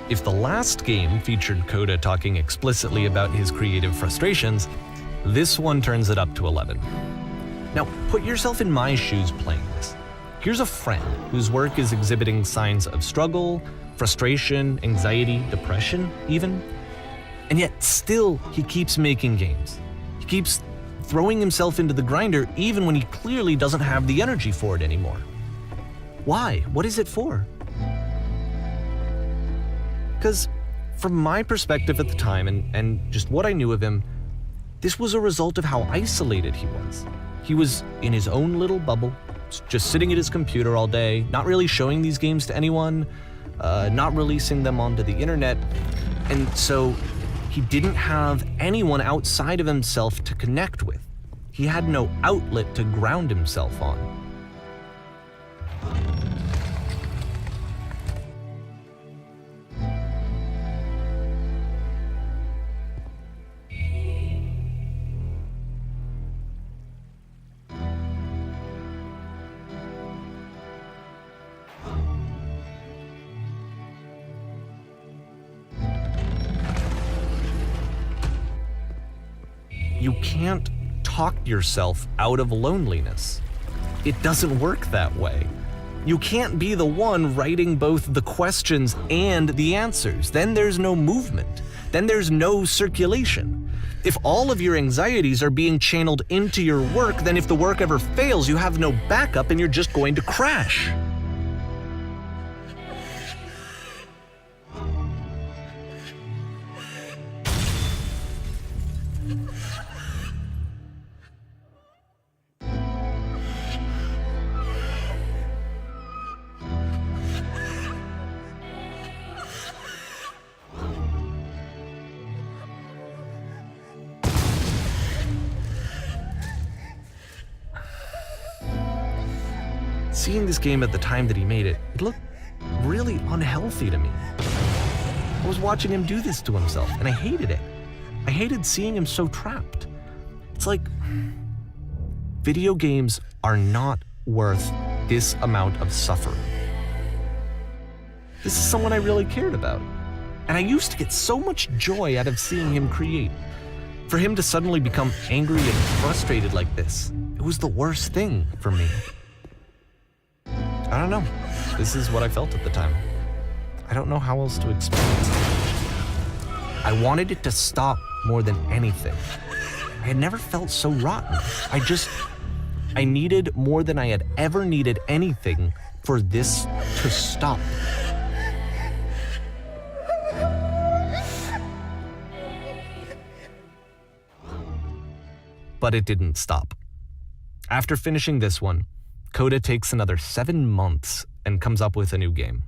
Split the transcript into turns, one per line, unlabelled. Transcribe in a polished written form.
If the last game featured Coda talking explicitly about his creative frustrations, this one turns it up to 11. Now, put yourself in my shoes playing this. Here's a friend whose work is exhibiting signs of struggle, frustration, anxiety, depression even, and yet still he keeps making games. He keeps throwing himself into the grinder even when he clearly doesn't have the energy for it anymore. Why? What is it for? Because from my perspective at the time and just what I knew of him, this was a result of how isolated he was. He was in his own little bubble, just sitting at his computer all day, not really showing these games to anyone, not releasing them onto the internet, and so he didn't have anyone outside of himself to connect with. He had no outlet to ground himself on. You can't talk yourself out of loneliness. It doesn't work that way. You can't be the one writing both the questions and the answers. Then there's no movement. Then there's no circulation. If all of your anxieties are being channeled into your work, then if the work ever fails, you have no backup and you're just going to crash. Seeing this game at the time that he made it, it looked really unhealthy to me. I was watching him do this to himself, and I hated it. I hated seeing him so trapped. It's like, video games are not worth this amount of suffering. This is someone I really cared about, and I used to get so much joy out of seeing him create. For him to suddenly become angry and frustrated like this, it was the worst thing for me. I don't know. This is what I felt at the time. I don't know how else to explain it. I wanted it to stop more than anything. I had never felt so rotten. I needed more than I had ever needed anything for this to stop. But it didn't stop. After finishing this one, Coda takes another 7 months and comes up with a new game.